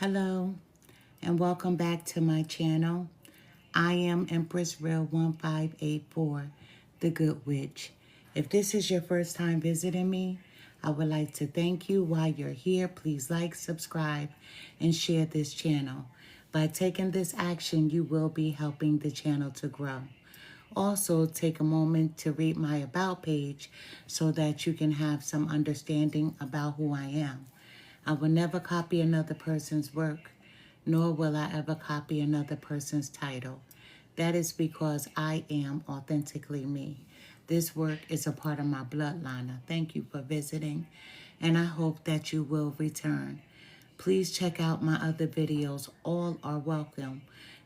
Hello and welcome back to my channel. I am Empress Real 1584, the Good Witch. If this is your first time visiting me, I would like to thank you. While you're here, please like, subscribe, and share this channel. By taking this action, you will be helping the channel to grow. Also, take a moment to read my About page so that you can have some understanding about who I am. I will never copy another person's work, nor will I ever copy another person's title. That is because I am authentically me. This work is a part of my bloodline. I thank you for visiting, and I hope that you will return. Please check out my other videos. All are welcome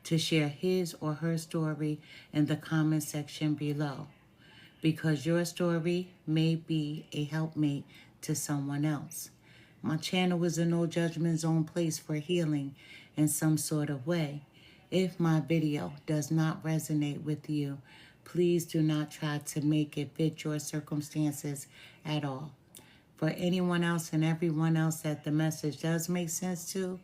to share his or her story in the comment section below, because your story may be a helpmate to someone else. My channel is a no judgment zone place for healing in some sort of way. If my video does not resonate with you, please do not try to make it fit your circumstances at all. For anyone else and everyone else that the message does make sense to,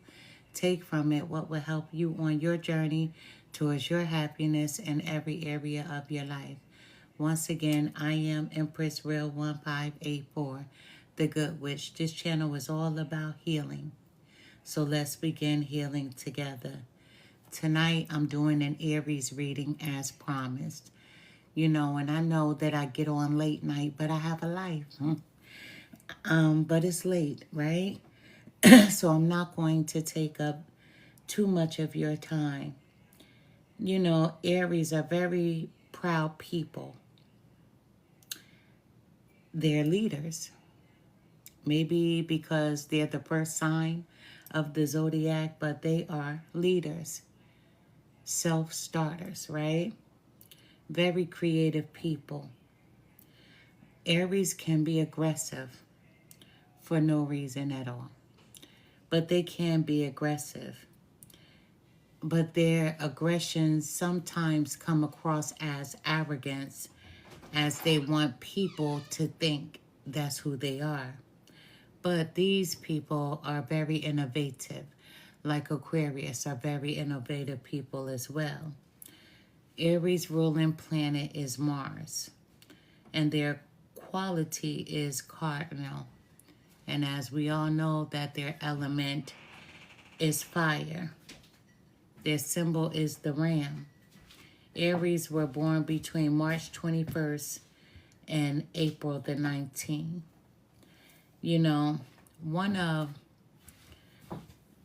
take from it what will help you on your journey towards your happiness in every area of your life. Once again, I am Empress Real 1584, the Good Witch. This channel is all about healing. So let's begin healing together. Tonight, I'm doing an Aries reading as promised. And I know that I get on late night, but I have a life. But it's late, right? So I'm not going to take up too much of your time. Aries are very proud people. They're leaders. Maybe because they're the first sign of the zodiac, but they are leaders, self-starters, right? Very creative people. Aries can be aggressive for no reason at all, but they can be aggressive. But their aggressions sometimes come across as arrogance, as they want people to think that's who they are. But these people are very innovative, like Aquarius are very innovative people as well. Aries' ruling planet is Mars, and their quality is cardinal. And as we all know, that their element is fire. Their symbol is the ram. Aries were born between March 21st and April the 19th. One of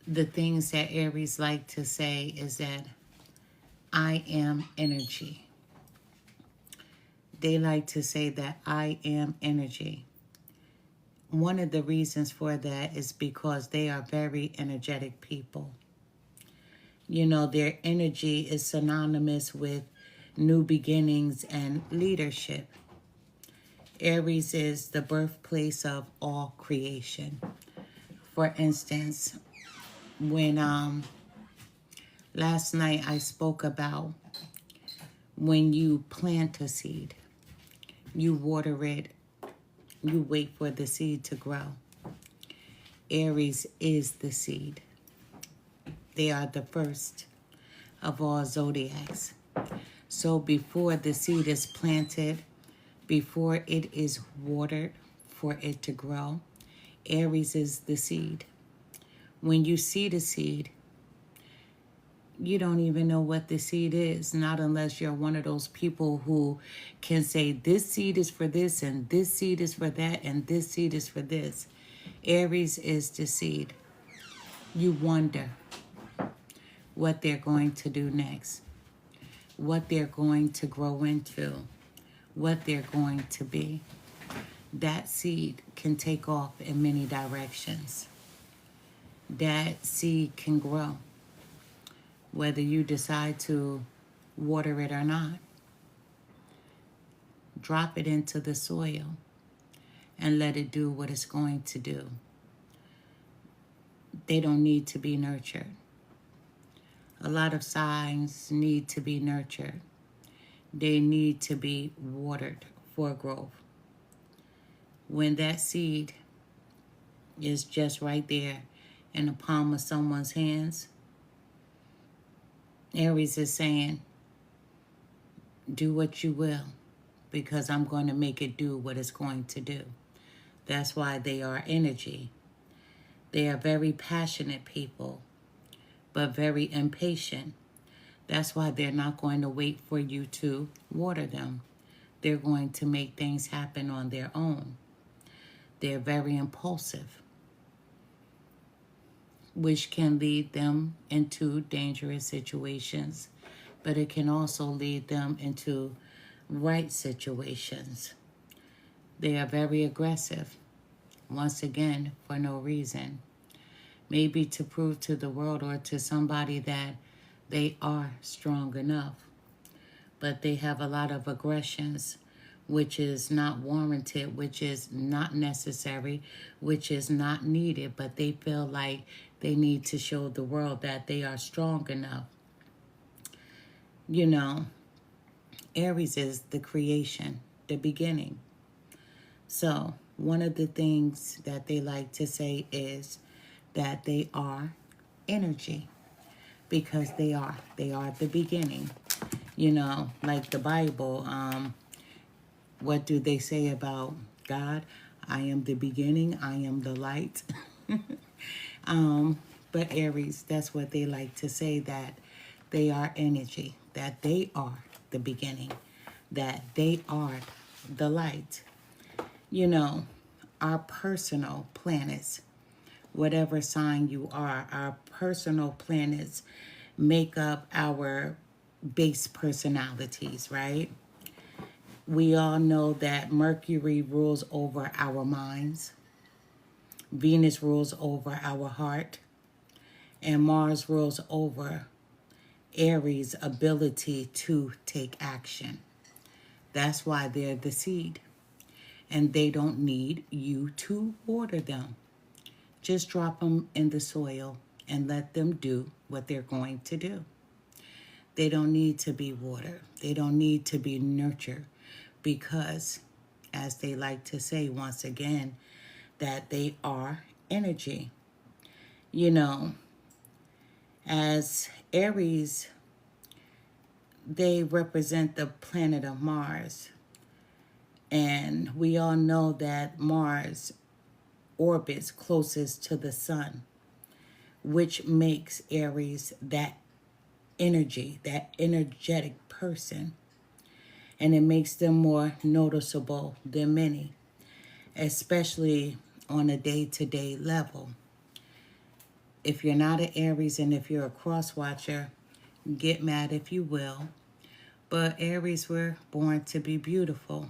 the things that Aries like to say is that I am energy. They like to say that I am energy. One of the reasons for that is because they are very energetic people. Their energy is synonymous with new beginnings and leadership. Aries is the birthplace of all creation. For instance, when last night I spoke about when you plant a seed, you water it, you wait for the seed to grow. Aries is the seed. They are the first of all zodiacs. So before the seed is planted, before it is watered for it to grow, Aries is the seed. When you see the seed, you don't even know what the seed is, not unless you're one of those people who can say this seed is for this and this seed is for that and this seed is for this. Aries is the seed. You wonder what they're going to do next, what they're going to grow into, what they're going to be. That seed can take off in many directions. That seed can grow, whether you decide to water it or not. Drop it into the soil and let it do what it's going to do. They don't need to be nurtured. A lot of signs need to be nurtured. They need to be watered for growth. When that seed is just right there in the palm of someone's hands. Aries is saying, do what you will, because I'm going to make it do what it's going to do. That's why they are energy. They are very passionate people, but very impatient. That's why they're not going to wait for you to water them. They're going to make things happen on their own. They're very impulsive, which can lead them into dangerous situations, but it can also lead them into right situations. They are very aggressive, once again, for no reason. Maybe to prove to the world or to somebody that they are strong enough. But they have a lot of aggressions, which is not warranted, which is not necessary, which is not needed, but they feel like they need to show the world that they are strong enough. You know, Aries is the creation, the beginning. So one of the things that they like to say is that they are energy, because they are the beginning. You know, like the Bible, what do they say about God? I am the beginning, I am the light. But Aries, that's what they like to say, that they are energy, that they are the beginning, that they are the light. You know, our personal planets, whatever sign you are, our personal planets make up our base personalities, right? We all know that Mercury rules over our minds, Venus rules over our heart, and Mars rules over Aries' ability to take action. That's why they're the seed, and they don't need you to water them. Just drop them in the soil and let them do what they're going to do. They don't need to be watered. They don't need to be nurtured, because, as they like to say once again, that they are energy. You know, as Aries, they represent the planet of Mars. And we all know that Mars orbits closest to the sun, which makes Aries that energy, that energetic person. And it makes them more noticeable than many, especially on a day-to-day level. If you're not an Aries and if you're a cross watcher, get mad if you will. But Aries were born to be beautiful,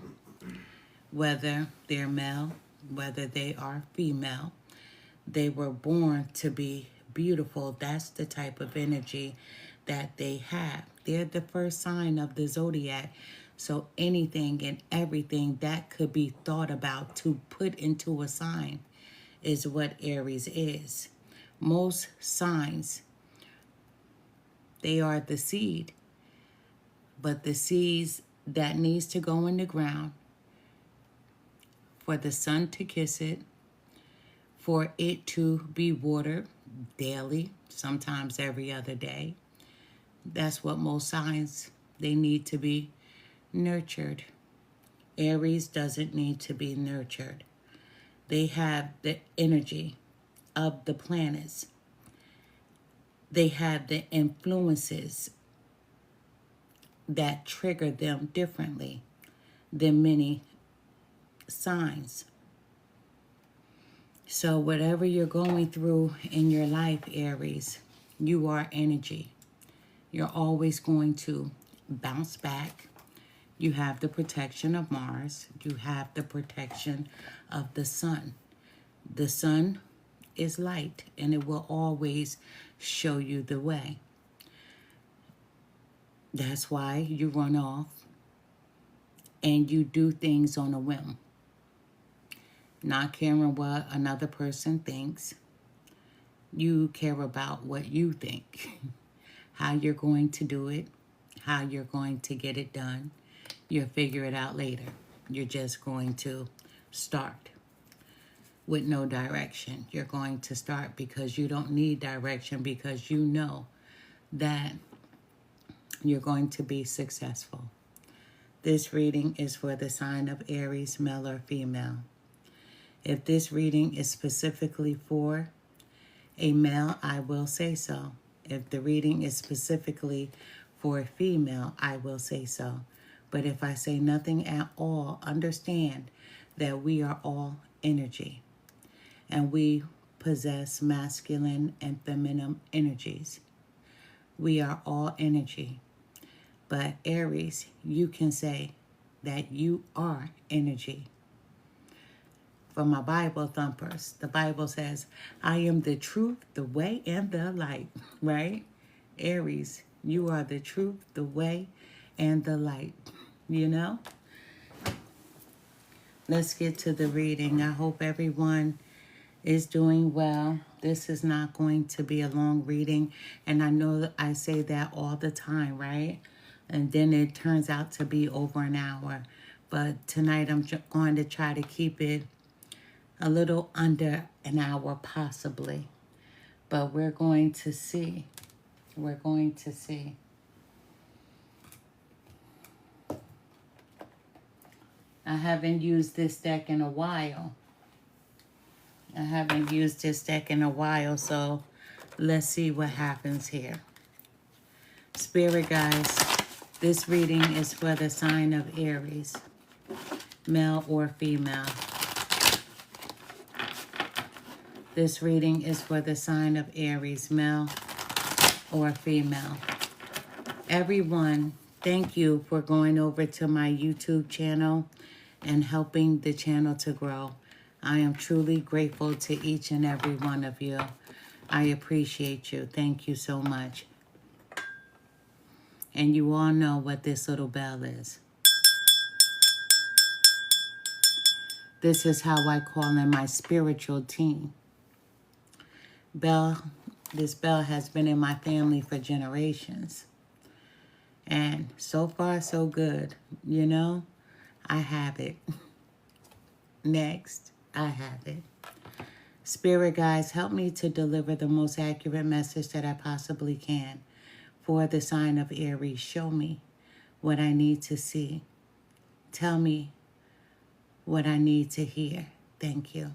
whether they're male, whether they are female. They were born to be beautiful. That's the type of energy that they have. They're the first sign of the zodiac. So anything and everything that could be thought about to put into a sign is what Aries is. Most signs, they are the seed, but the seeds that needs to go in the ground for the sun to kiss it, for it to be watered daily, sometimes every other day. That's what most signs, they need to be nurtured. Aries doesn't need to be nurtured. They have the energy of the planets. They have the influences that trigger them differently than many signs. So whatever you're going through in your life, Aries, you are energy. You're always going to bounce back. You have the protection of Mars. You have the protection of the sun. The sun is light, and it will always show you the way. That's why you run off and you do things on a whim, not caring what another person thinks. You care about what you think, how you're going to do it, how you're going to get it done. You'll figure it out later. You're just going to start. with no direction. You're going to start because you don't need direction, because you know that you're going to be successful. This reading is for the sign of Aries, male or female. If this reading is specifically for a male, I will say so. If the reading is specifically for a female, I will say so. But if I say nothing at all, understand that we are all energy, and we possess masculine and feminine energies. We are all energy. But Aries, you can say that you are energy. For my Bible thumpers, the Bible says, I am the truth, the way, and the light, right? Aries, you are the truth, the way, and the light, you know? Let's get to the reading. I hope everyone is doing well. This is not going to be a long reading, and I know that I say that all the time, right? And then it turns out to be over an hour. But tonight I'm going to try to keep it a little under an hour possibly. But we're going to see. We're going to see. I haven't used this deck in a while. So let's see what happens here. Spirit guys, this reading is for the sign of Aries, male or female. This reading is for the sign of Aries, male or female. Everyone, thank you for going over to my YouTube channel and helping the channel to grow. I am truly grateful to each and every one of you. I appreciate you. Thank you so much. And you all know what this little bell is. This is how I call in my spiritual team. This bell has been in my family for generations. And so far, so good. You know, I have it. Next, I have it. Spirit guides, help me to deliver the most accurate message that I possibly can. For the sign of Aries, show me what I need to see. Tell me what I need to hear. Thank you.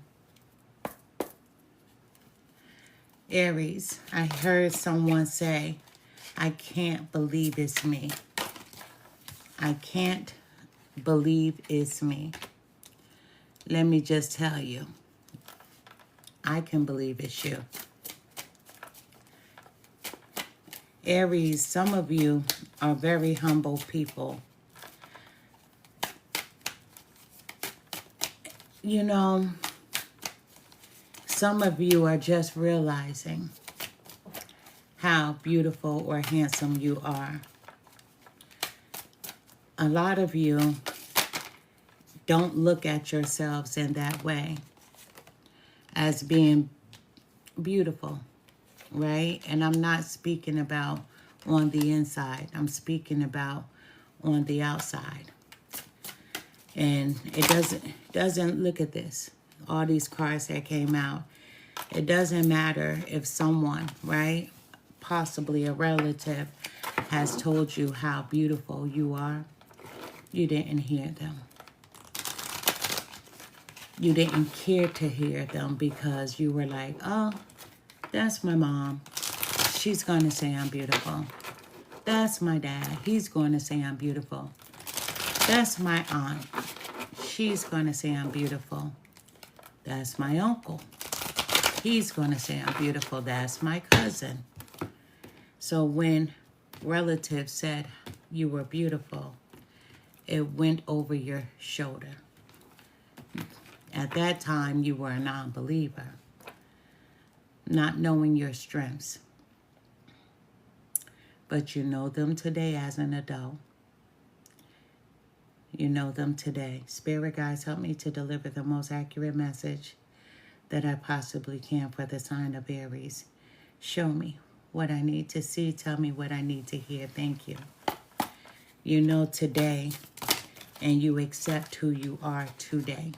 Aries, I heard someone say, I can't believe it's me. I can't believe it's me. Let me just tell you, I can believe it's you. Aries, some of you are very humble people. You know, some of you are just realizing how beautiful or handsome you are. A lot of you don't look at yourselves in that way, as being beautiful, right? And I'm not speaking about on the inside. I'm speaking about on the outside. And it doesn't look at this. All these cards that came out. It doesn't matter if someone, right, possibly a relative, has told you how beautiful you are. You didn't hear them. You didn't care to hear them because you were like, oh, that's my mom. She's going to say I'm beautiful. That's my dad. He's going to say I'm beautiful. That's my aunt. She's going to say I'm beautiful. That's my uncle. He's going to say I'm beautiful. That's my cousin. So when relatives said you were beautiful, it went over your shoulder. At that time, you were a non-believer, not knowing your strengths. But you know them today as an adult. You know them today. Spirit guides, help me to deliver the most accurate message that I possibly can for the sign of Aries. Show me what I need to see. Tell me what I need to hear. Thank you. You know today, and you accept who you are today.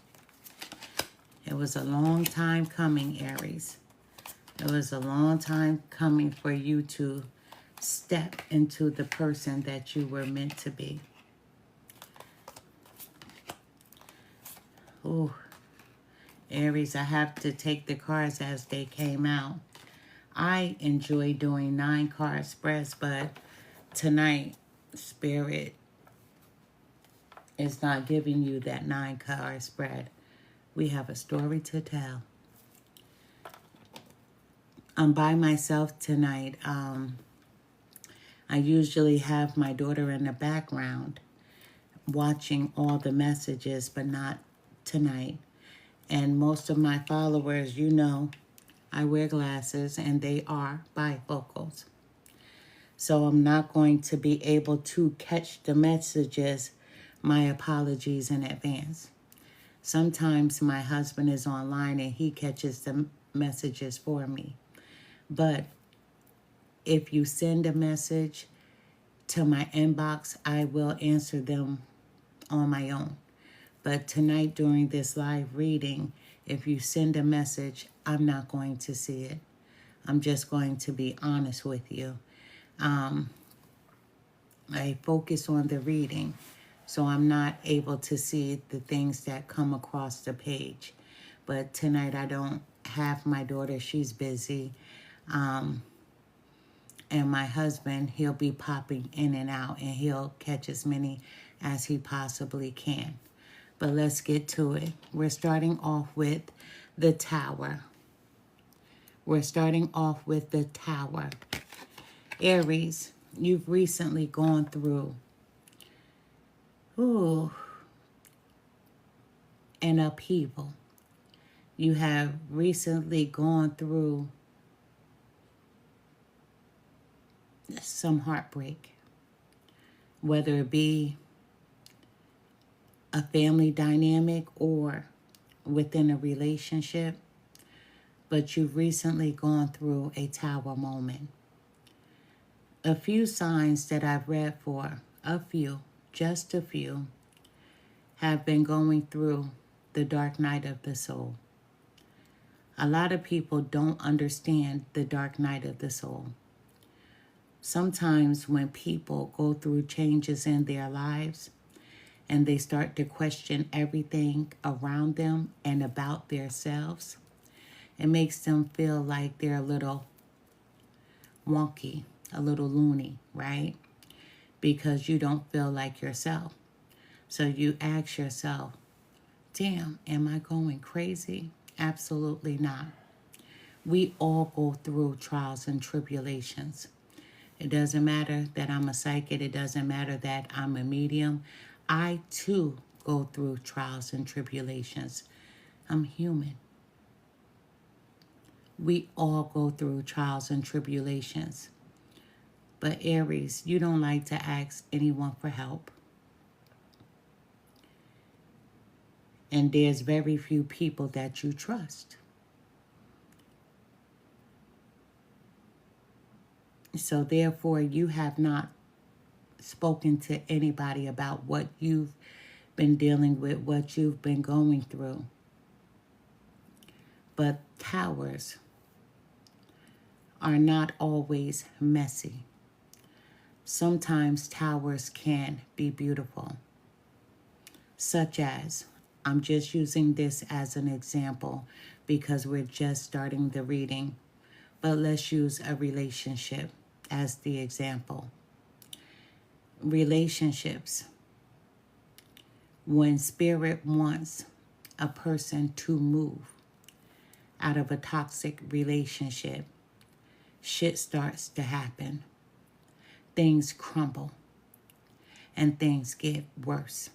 It was a long time coming, Aries. It was a long time coming for you to step into the person that you were meant to be. Ooh, Aries, I have to take the cards as they came out. I enjoy doing 9-card spreads, but tonight, Spirit is not giving you that 9-card spread. We have a story to tell. I'm by myself tonight. I usually have my daughter in the background watching all the messages, but not tonight. And most of my followers, you know, I wear glasses and they are bifocals. So I'm not going to be able to catch the messages. My apologies in advance. Sometimes my husband is online and he catches the messages for me. But if you send a message to my inbox, I will answer them on my own. But tonight during this live reading, if you send a message, I'm not going to see it. I'm just going to be honest with you. I focus on the reading, so I'm not able to see the things that come across the page. But tonight I don't have my daughter. She's busy. And my husband, he'll be popping in and out, and he'll catch as many as he possibly can. But let's get to it. We're starting off with the Tower. We're starting off with the Tower. Aries, you've recently gone through an upheaval. You have recently gone through some heartbreak, whether it be a family dynamic or within a relationship, but you've recently gone through a Tower moment. A few signs that I've read for, just a few, have been going through the dark night of the soul. A lot of people don't understand the dark night of the soul. Sometimes when people go through changes in their lives and they start to question everything around them and about themselves, it makes them feel like they're a little wonky, a little loony, right? Because you don't feel like yourself. So you ask yourself, damn, am I going crazy? Absolutely not. We all go through trials and tribulations. It doesn't matter that I'm a psychic. It doesn't matter that I'm a medium. I, too, go through trials and tribulations. I'm human. We all go through trials and tribulations. But Aries, you don't like to ask anyone for help. And there's very few people that you trust. So therefore, you have not spoken to anybody about what you've been dealing with, what you've been going through. But towers are not always messy. Sometimes towers can be beautiful. Such as, I'm just using this as an example because we're just starting the reading. But let's use a relationship as the example. Relationships. When spirit wants a person to move out of a toxic relationship, shit starts to happen. Things crumble and things get worse.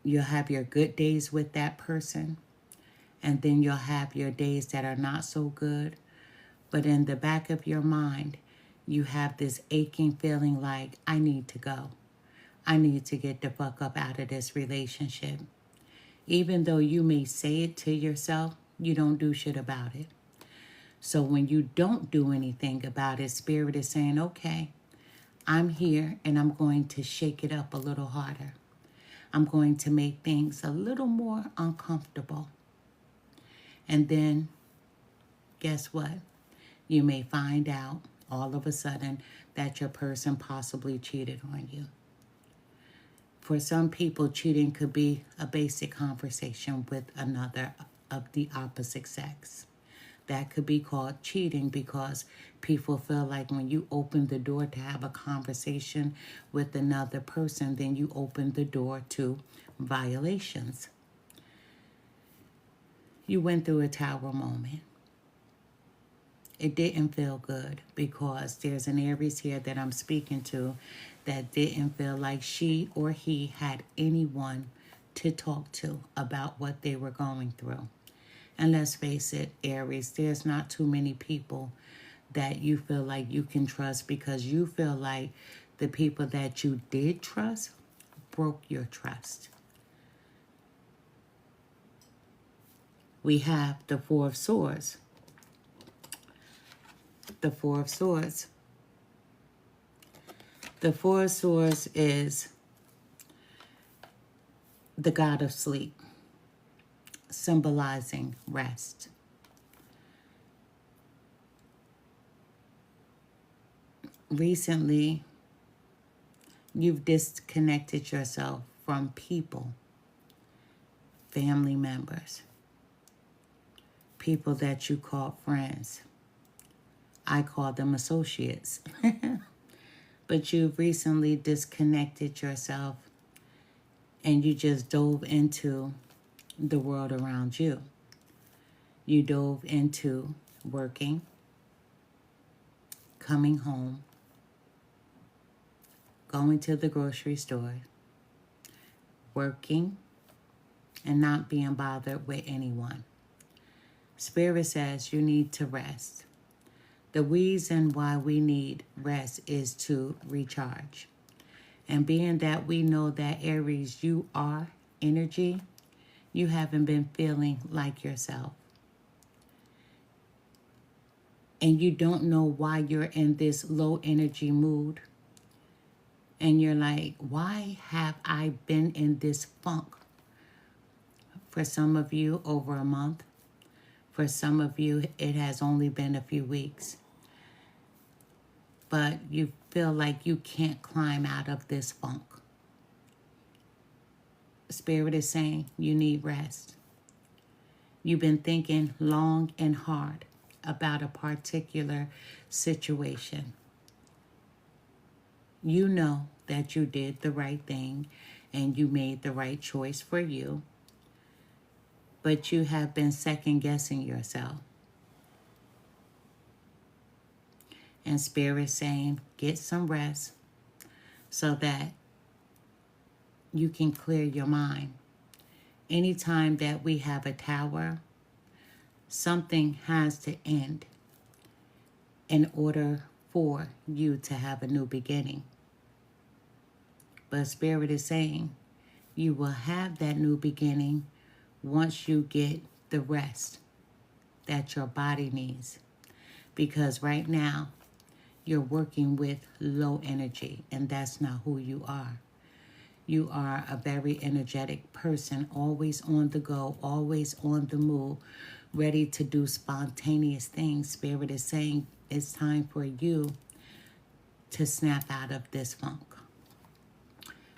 You'll have your good days with that person, and then you'll have your days that are not so good. But in the back of your mind, you have this aching feeling like, I need to go. I need to get the fuck up out of this relationship. Even though you may say it to yourself, you don't do shit about it. So when you don't do anything about it, Spirit is saying, okay, I'm here and I'm going to shake it up a little harder. I'm going to make things a little more uncomfortable. And then, guess what? You may find out all of a sudden that your person possibly cheated on you. For some people, cheating could be a basic conversation with another of the opposite sex. That could be called cheating because people feel like when you open the door to have a conversation with another person, then you open the door to violations. You went through a tower moment. It didn't feel good because there's an Aries here that I'm speaking to that didn't feel like she or he had anyone to talk to about what they were going through. And let's face it, Aries, there's not too many people that you feel like you can trust because you feel like the people that you did trust broke your trust. We have the Four of Swords. The Four of Swords. The Four of Swords is the god of sleep, symbolizing rest. Recently, you've disconnected yourself from people, family members, people that you call friends. I call them associates. But you've recently disconnected yourself and you just dove into the world around you. You dove into working, coming home, going to the grocery store, working, and not being bothered with anyone. Spirit says you need to rest. The reason why we need rest is to recharge. And being that we know that Aries, you are energy, you haven't been feeling like yourself. And you don't know why you're in this low energy mood. And you're like, why have I been in this funk? For some of you, over a month. For some of you, it has only been a few weeks. But you feel like you can't climb out of this funk. Spirit is saying you need rest. You've been thinking long and hard about a particular situation. You know that you did the right thing and you made the right choice for you, but you have been second guessing yourself. And Spirit saying, get some rest so that you can clear your mind. Anytime that we have a tower, something has to end in order for you to have a new beginning. But Spirit is saying you will have that new beginning once you get the rest that your body needs. Because right now, you're working with low energy, and that's not who you are. You are a very energetic person, always on the go, always on the move, ready to do spontaneous things. Spirit is saying it's time for you to snap out of this funk.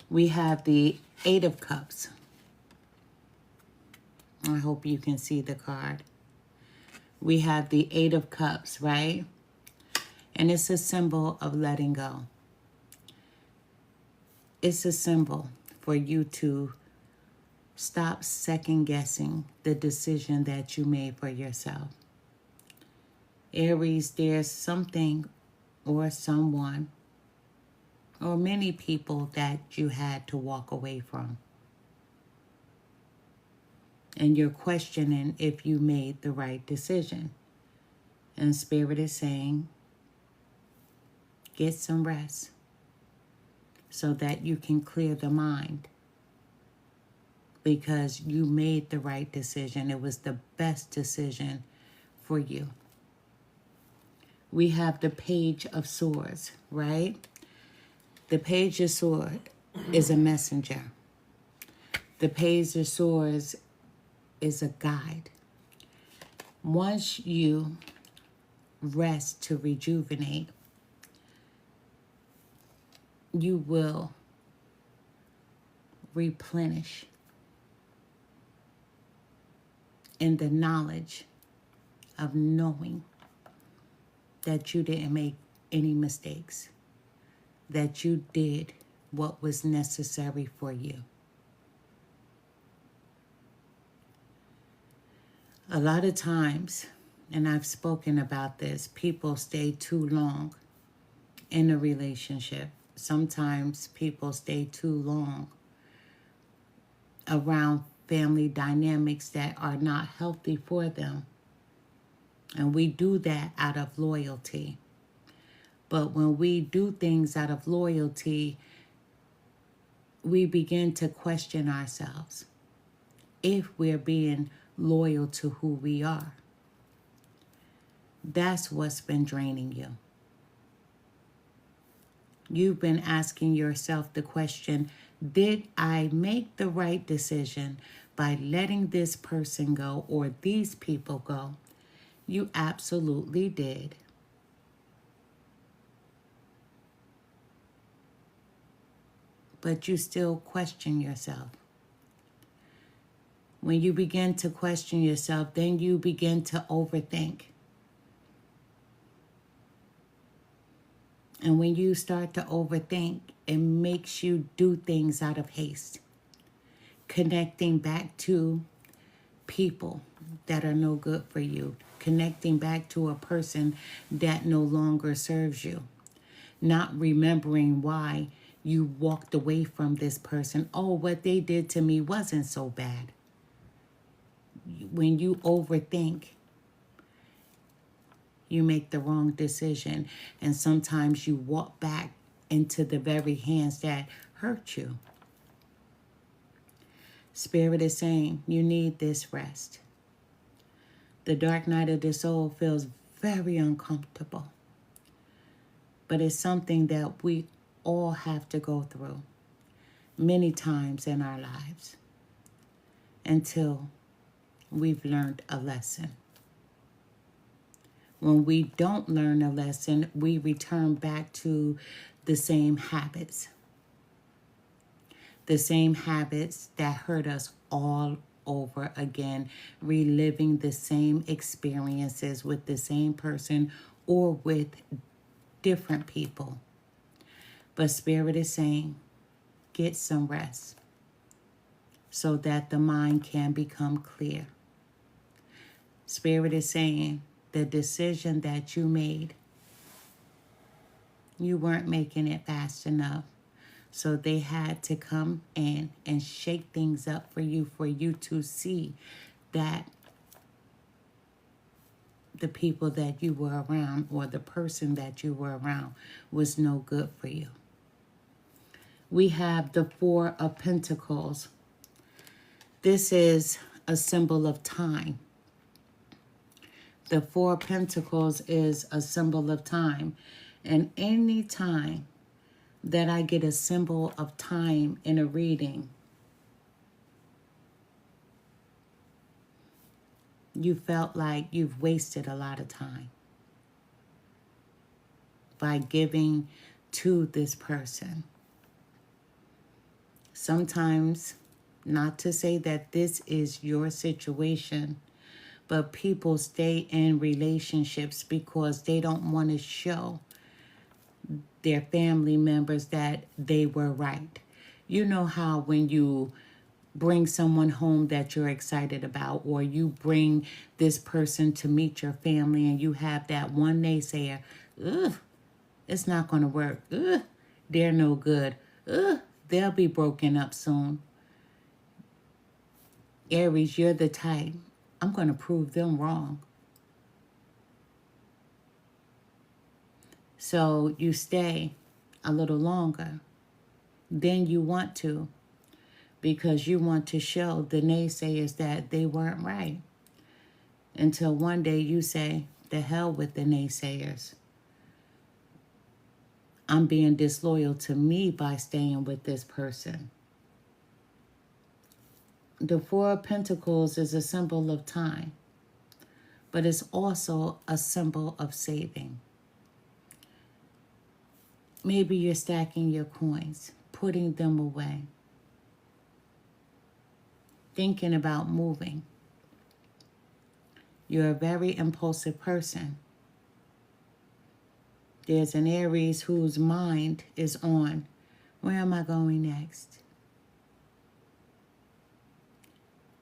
We have the Eight of Cups. I hope you can see the card. We have the Eight of Cups, right? And it's a symbol of letting go. It's a symbol for you to stop second guessing the decision that you made for yourself. Aries, there's something or someone or many people that you had to walk away from. And you're questioning if you made the right decision. And Spirit is saying, get some rest so that you can clear the mind. Because you made the right decision. It was the best decision for you. We have the Page of Swords, right? The Page of Swords is a messenger. The Page of Swords is a guide. Once you rest to rejuvenate, you will replenish in the knowledge of knowing that you didn't make any mistakes, that you did what was necessary for you. A lot of times, and I've spoken about this, people stay too long in a relationship. Sometimes people stay too long around family dynamics that are not healthy for them. And we do that out of loyalty. But when we do things out of loyalty, we begin to question ourselves if we're being loyal to who we are. That's what's been draining you. You've been asking yourself the question, did I make the right decision by letting this person go or these people go? You absolutely did. But you still question yourself. When you begin to question yourself, then you begin to overthink. And when you start to overthink, it makes you do things out of haste. Connecting back to people that are no good for you. Connecting back to a person that no longer serves you. Not remembering why you walked away from this person. Oh, what they did to me wasn't so bad. When you overthink, you make the wrong decision. And sometimes you walk back into the very hands that hurt you. Spirit is saying you need this rest. The dark night of the soul feels very uncomfortable. But it's something that we all have to go through many times in our lives until we've learned a lesson. When we don't learn a lesson, we return back to the same habits. The same habits that hurt us all over again, reliving the same experiences with the same person or with different people. But Spirit is saying, get some rest so that the mind can become clear. Spirit is saying the decision that you made, you weren't making it fast enough. So they had to come in and shake things up for you to see that the people that you were around or the person that you were around was no good for you. We have the Four of Pentacles. This is a symbol of time. The Four of Pentacles is a symbol of time. And any time that I get a symbol of time in a reading, you felt like you've wasted a lot of time by giving to this person. Sometimes, not to say that this is your situation, but people stay in relationships because they don't want to show their family members that they were right. You know how when you bring someone home that you're excited about, or you bring this person to meet your family and you have that one naysayer, ugh, it's not going to work. Ugh, they're no good. Ugh, they'll be broken up soon. Aries, you're the type. I'm going to prove them wrong. So you stay a little longer than you want to because you want to show the naysayers that they weren't right. Until one day you say, the hell with the naysayers. I'm being disloyal to me by staying with this person. The Four of Pentacles is a symbol of time. but it's also a symbol of saving. Maybe you're stacking your coins, putting them away, thinking about moving. You're a very impulsive person. There's an Aries whose mind is on, where am I going next?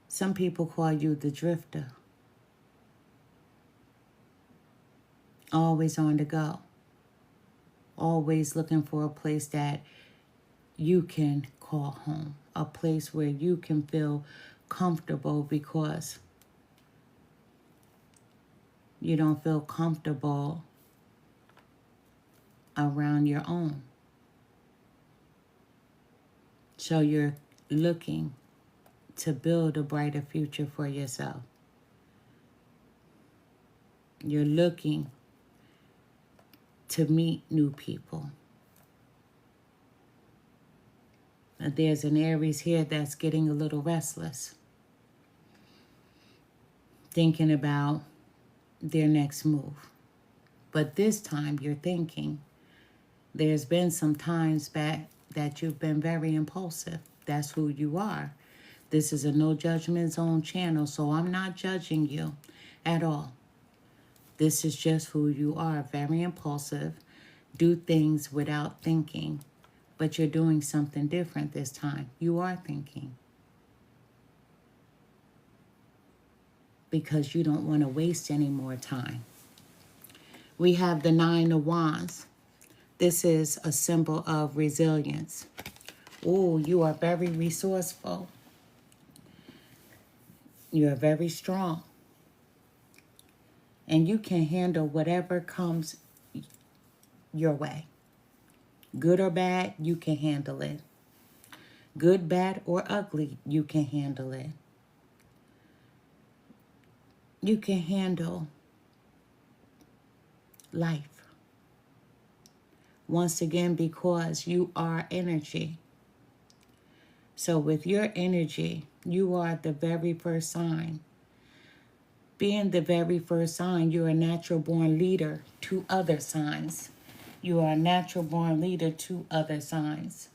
Some people call you the drifter. Always on the go. Always looking for a place that you can call home. A place where you can feel comfortable because you don't feel comfortable around your own. So you're looking to build a brighter future for yourself. You're looking to meet new people. There's an Aries here that's getting a little restless, thinking about their next move. But this time you're thinking, there's been some times back that you've been very impulsive. That's who you are. This is a no judgment zone channel, so I'm not judging you at all. This is just who you are, very impulsive, do things without thinking, but you're doing something different this time. You are thinking because you don't want to waste any more time. We have the Nine of Wands. This is a symbol of resilience. Oh, you are very resourceful. You are very strong. And you can handle whatever comes your way. Good or bad, you can handle it. Good, bad, or ugly, you can handle it. You can handle life. Once again, because you are energy. So with your energy, you are the very first sign. Being the very first sign, you're a natural born leader to other signs. You are a natural born leader to other signs.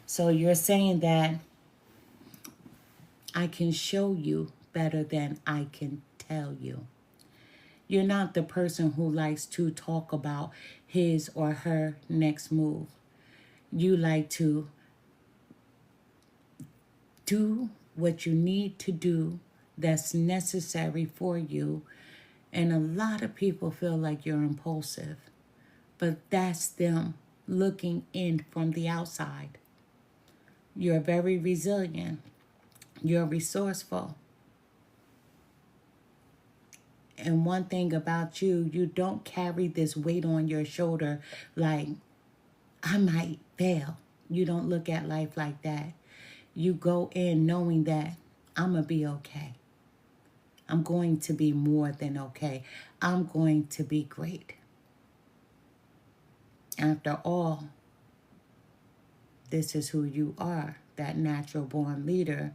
So you're saying that I can show you better than I can tell you. You're not the person who likes to talk about his or her next move. You like to do what you need to do that's necessary for you. And a lot of people feel like you're impulsive, but that's them looking in from the outside. You're very resilient. You're resourceful. And one thing about you, you don't carry this weight on your shoulder like, I might fail. You don't look at life like that. You go in knowing that I'm going to be okay. I'm going to be more than okay. I'm going to be great. After all, this is who you are, that natural born leader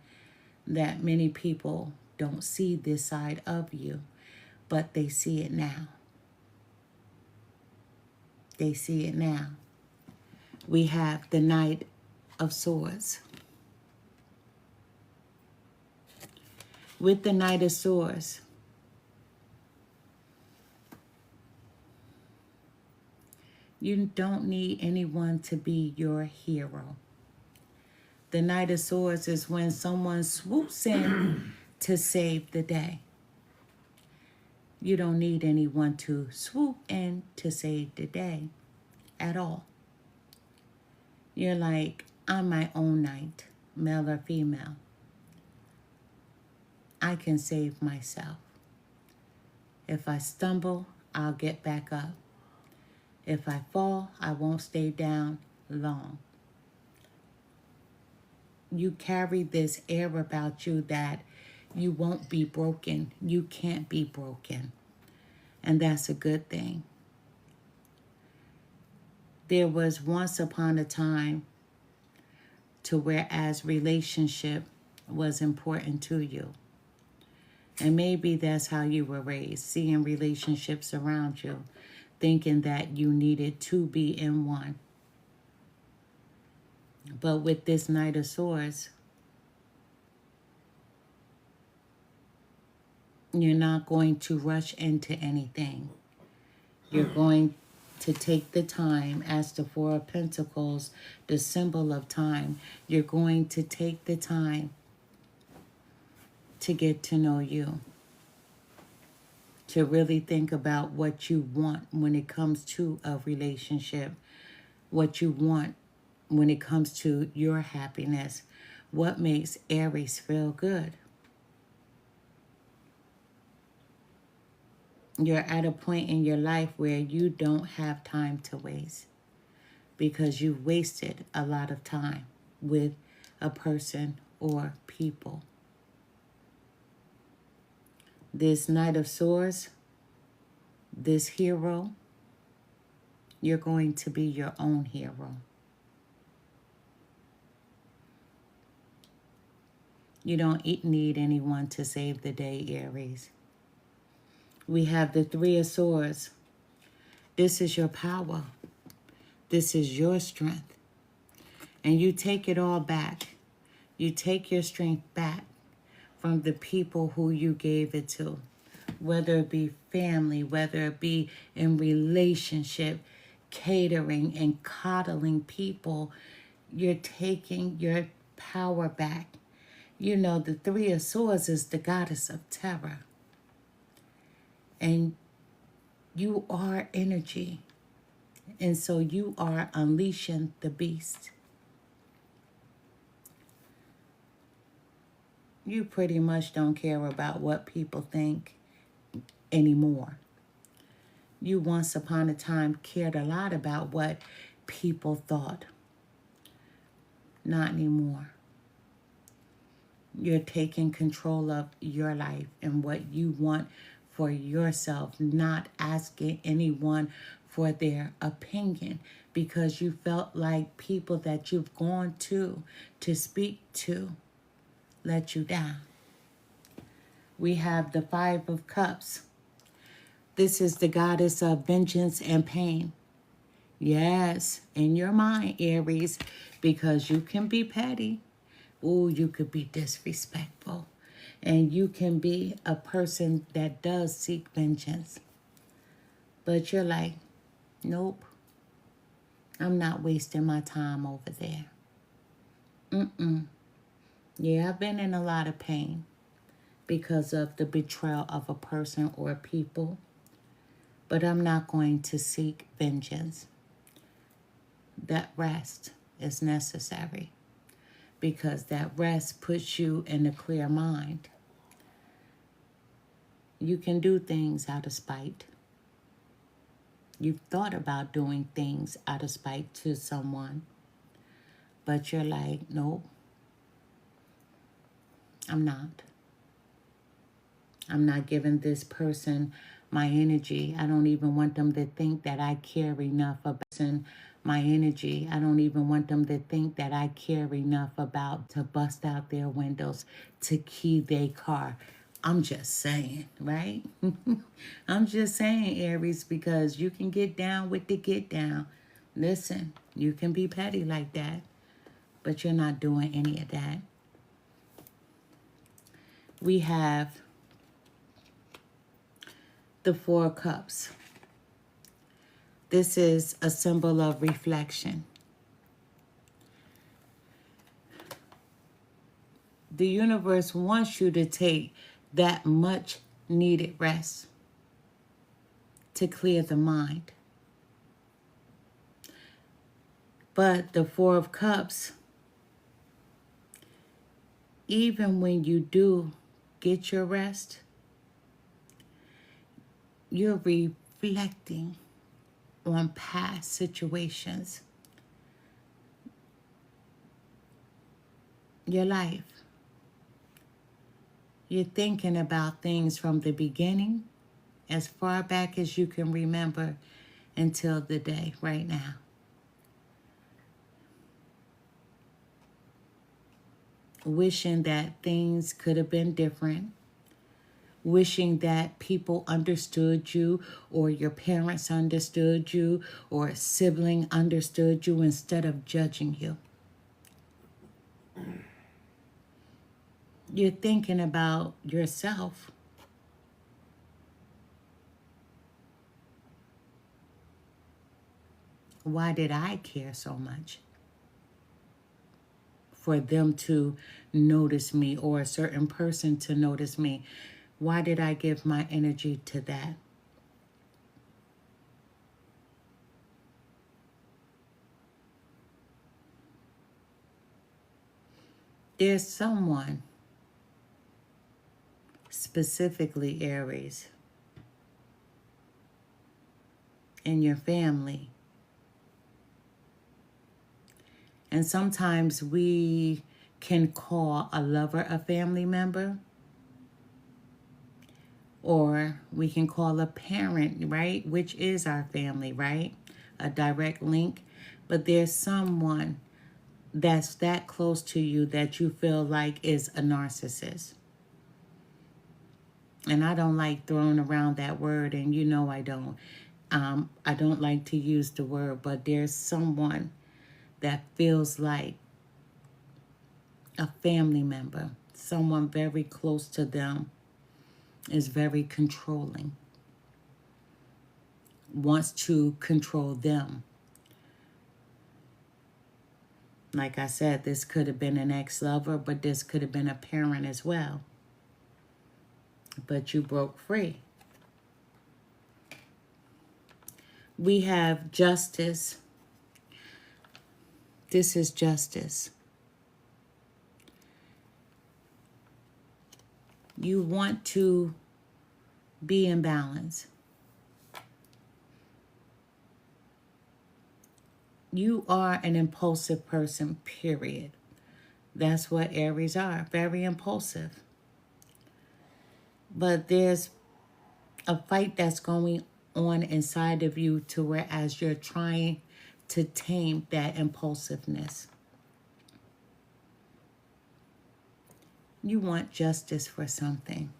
that many people don't see this side of you, but they see it now. They see it now. We have the Knight of Swords. With the Knight of Swords, you don't need anyone to be your hero. The Knight of Swords is when someone swoops in to save the day. You don't need anyone to swoop in to save the day at all. You're like, I'm my own knight, male or female. I can save myself. If I stumble, I'll get back up. If I fall, I won't stay down long. You carry this air about you that you won't be broken. You can't be broken. And that's a good thing. There was once upon a time to whereas relationship was important to you. And maybe that's how you were raised, seeing relationships around you, thinking that you needed to be in one. But with this Knight of Swords, you're not going to rush into anything. You're going to take the time, as the Four of Pentacles, the symbol of time. You're going to take the time to get to know you, to really think about what you want when it comes to a relationship, what you want when it comes to your happiness, what makes Aries feel good. You're at a point in your life where you don't have time to waste, because you've wasted a lot of time with a person or people. This Knight of Swords, this hero, you're going to be your own hero. You don't need anyone to save the day, Aries. We have the Three of Swords. This is your power. This is your strength. And you take it all back. You take your strength back from the people who you gave it to. Whether it be family, whether it be in relationship, catering and coddling people, you're taking your power back. You know, the Three of Swords is the goddess of terror. And you are energy. And so you are unleashing the beast. You pretty much don't care about what people think anymore. You once upon a time cared a lot about what people thought. Not anymore. You're taking control of your life and what you want for yourself, not asking anyone for their opinion, because you felt like people that you've gone to speak to let you down. We have the Five of Cups. This is the goddess of vengeance and pain. Yes, in your mind, Aries, because you can be petty. Ooh, you could be disrespectful. And you can be a person that does seek vengeance. But you're like, nope, I'm not wasting my time over there. Yeah, I've been in a lot of pain because of the betrayal of a person or people. But I'm not going to seek vengeance. That rest is necessary, because that rest puts you in a clear mind. You can do things out of spite. You've thought about doing things out of spite to someone, but you're like, nope, I'm not. I'm not giving this person my energy. I don't even want them to think that I care enough about my energy. I don't even want them to think that I care enough about to bust out their windows, to key their car. I'm just saying, right? I'm just saying, Aries, because you can get down with the get down. Listen, you can be petty like that, but you're not doing any of that. We have the Four of Cups. This is a symbol of reflection. The universe wants you to take that much needed rest to clear the mind. But the Four of Cups, even when you do get your rest, you're reflecting on past situations, your life. You're thinking about things from the beginning, as far back as you can remember, until the day right now. Wishing that things could have been different. wishing that people understood you, or your parents understood you, or a sibling understood you instead of judging you. You're thinking about yourself. Why did I care so much for them to notice me, or a certain person to notice me? Why did I give my energy to that? There's someone, specifically Aries, in your family. And sometimes we can call a lover a family member, or we can call a parent, right? Which is our family, right? A direct link. But there's someone that's that close to you that you feel like is a narcissist. And I don't like throwing around that word, and you know I don't. I don't like to use the word, but there's someone that feels like a family member, someone very close to them, is very controlling, wants to control them. Like I said, this could have been an ex-lover, but this could have been a parent as well. But you broke free. We have justice. This is justice. You want to be in balance. You are an impulsive person, period. That's what Aries are, very impulsive. But there's a fight that's going on inside of you to whereas you're trying to tame that impulsiveness. You want justice for something.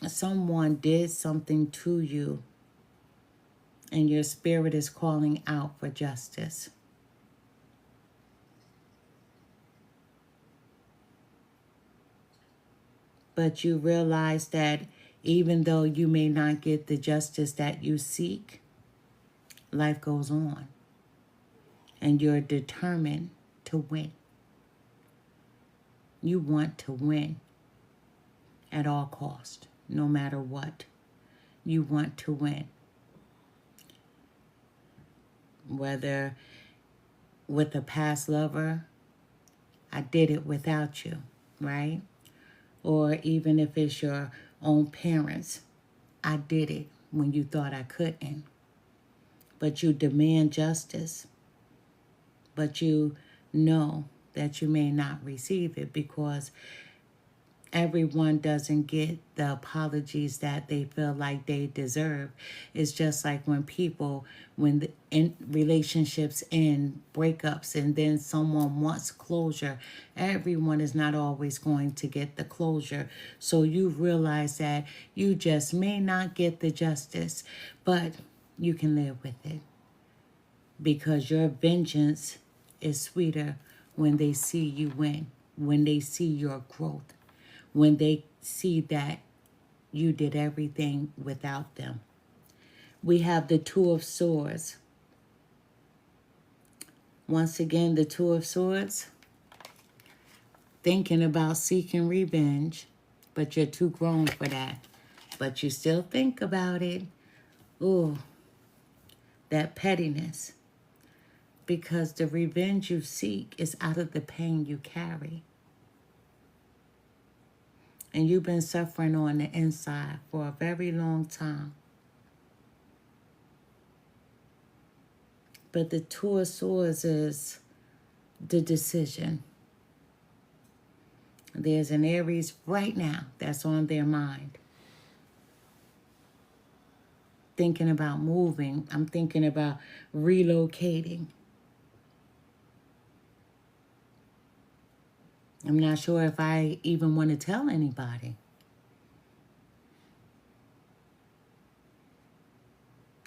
Someone did something to you, and your spirit is calling out for justice. But you realize that even though you may not get the justice that you seek, life goes on. And you're determined to win. You want to win at all cost, no matter what. You want to win. Whether with a past lover, I did it without you, right? Or even if it's your own parents, I did it when you thought I couldn't. But you demand justice. But you know that you may not receive it because everyone doesn't get the apologies that they feel like they deserve. It's just like when people, when the relationships end, breakups, and then someone wants closure, everyone is not always going to get the closure. So you realize that you just may not get the justice, but you can live with it because your vengeance is sweeter when they see you win, when they see your growth, when they see that you did everything without them. We have the Two of Swords. Once again, the Two of Swords, thinking about seeking revenge, but you're too grown for that. But you still think about it. Ooh, that pettiness. Because the revenge you seek is out of the pain you carry. And you've been suffering on the inside for a very long time. But the Two of Swords is the decision. There's an Aries right now that's on their mind. Thinking about moving. I'm thinking about relocating. I'm not sure if I even want to tell anybody.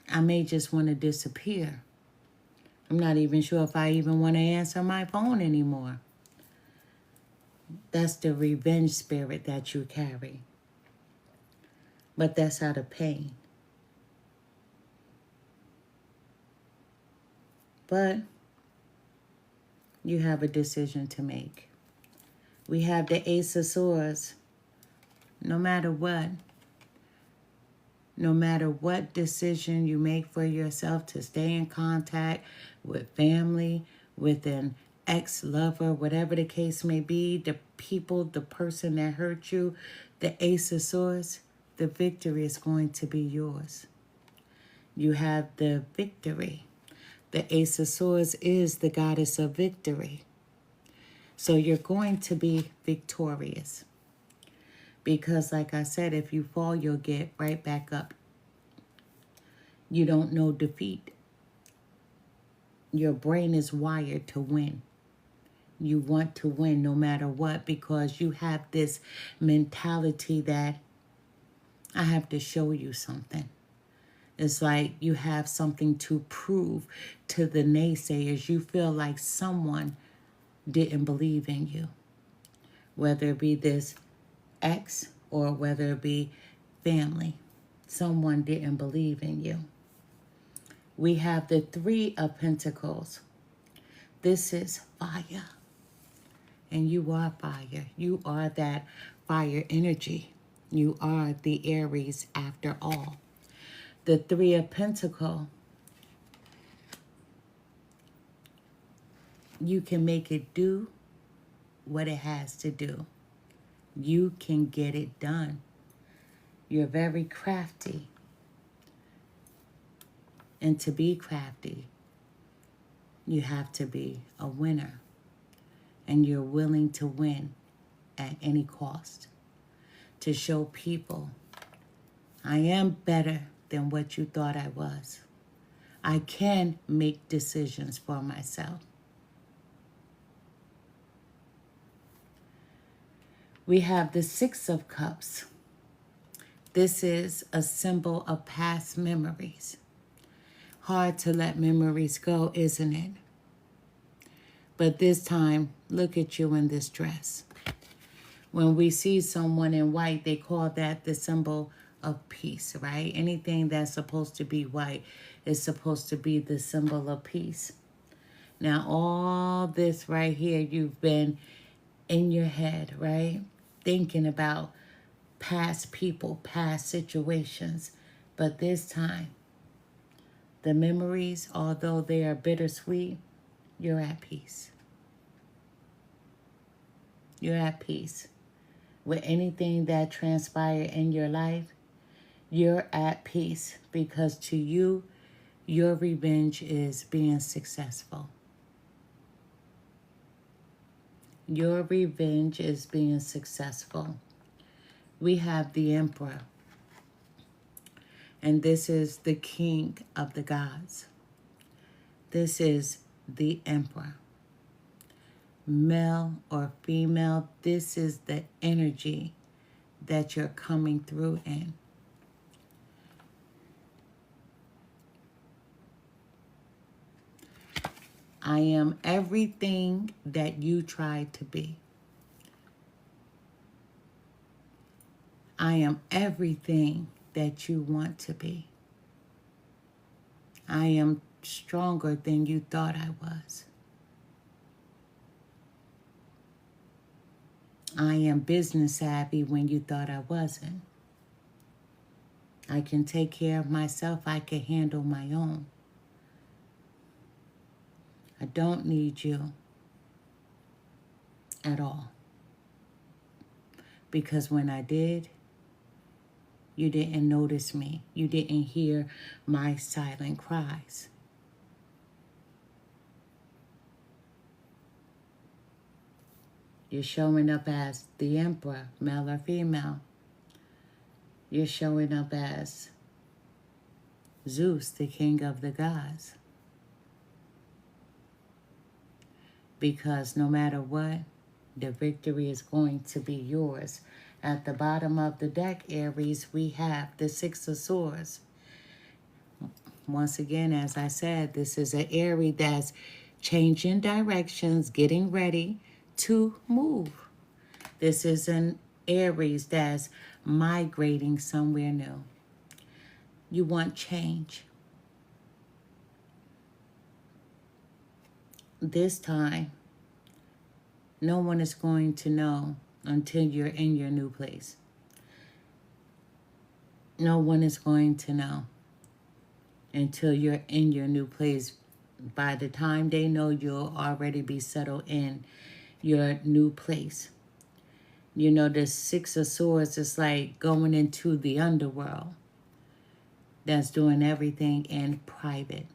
I may just want to disappear. I'm not even sure if I even want to answer my phone anymore. That's the revenge spirit that you carry. But that's out of pain. But you have a decision to make. We have the Ace of Swords. No matter what decision you make for yourself to stay in contact with family, with an ex-lover, whatever the case may be, the people, the person that hurt you, the Ace of Swords, the victory is going to be yours. You have the victory. The Ace of Swords is the goddess of victory. So you're going to be victorious. Because like I said, if you fall, you'll get right back up. You don't know defeat. Your brain is wired to win. You want to win no matter what, because you have this mentality that I have to show you something. It's like you have something to prove to the naysayers. You feel like someone didn't believe in you, whether it be this ex or whether it be family. Someone didn't believe in you. We have the Three of Pentacles. This is fire. And you are fire. You are that fire energy. You are the Aries after all. The Three of Pentacles, you can make it do what it has to do. You can get it done. You're very crafty. And to be crafty, you have to be a winner. And you're willing to win at any cost. To show people, I am better than what you thought I was. I can make decisions for myself. We have the Six of Cups. This is a symbol of past memories. Hard to let memories go, isn't it? But this time, look at you in this dress. When we see someone in white, they call that the symbol of peace, right? Anything that's supposed to be white is supposed to be the symbol of peace. Now, all this right here, you've been in your head, right? Thinking about past people, past situations. But this time, the memories, although they are bittersweet, you're at peace. You're at peace. With anything that transpired in your life, you're at peace, because to you, your revenge is being successful. Your revenge is being successful. We have the Emperor, and this is the King of the Gods. This is the Emperor. Male or female, this is the energy that you're coming through in. I am everything that you tried to be. I am everything that you want to be. I am stronger than you thought I was. I am business savvy when you thought I wasn't. I can take care of myself. I can handle my own. I don't need you at all. Because when I did, you didn't notice me. You didn't hear my silent cries. You're showing up as the Emperor, male or female. You're showing up as Zeus, the king of the gods. Because no matter what, The victory is going to be yours. At the bottom of the deck, Aries, we have the Six of Swords. Once again, as I said, this is an Aries that's changing directions, getting ready to move. This is an Aries that's migrating somewhere new. You want change. This time, no one is going to know until you're in your new place. No one is going to know until you're in your new place. By the time they know, you'll already be settled in your new place. You know, the Six of Swords is like going into the underworld. That's doing everything in private.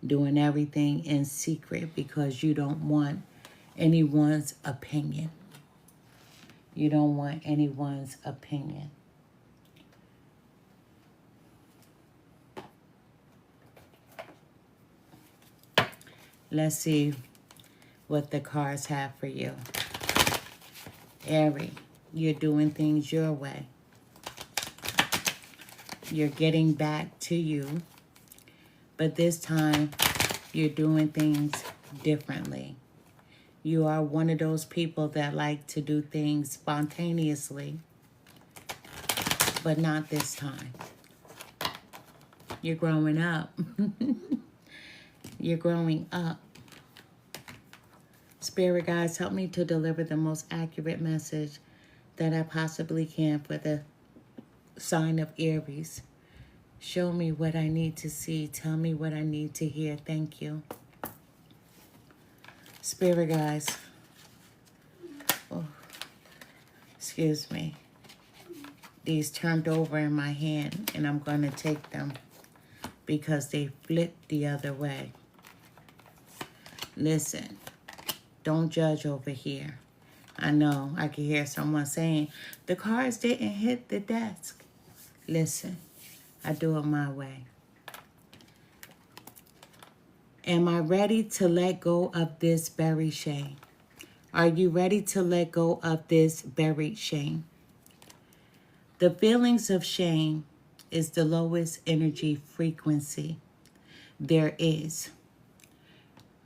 Doing everything in secret because you don't want anyone's opinion. You don't want anyone's opinion. Let's see what the cards have for you. Aries, you're doing things your way. You're getting back to you. But this time, you're doing things differently. You are one of those people that like to do things spontaneously, but not this time. You're growing up. You're growing up. Spirit guides, help me to deliver the most accurate message that I possibly can for the sign of Aries. Show me what I need to see. Tell me what I need to hear. Thank you. Spirit guides. Oh, excuse me. These turned over in my hand, and I'm going to take them because they flipped the other way. Listen, don't judge over here. I know I can hear someone saying, the cards didn't hit the desk. Listen, I do it my way. Am I ready to let go of this buried shame? Are you ready to let go of this buried shame? The feelings of shame is the lowest energy frequency there is.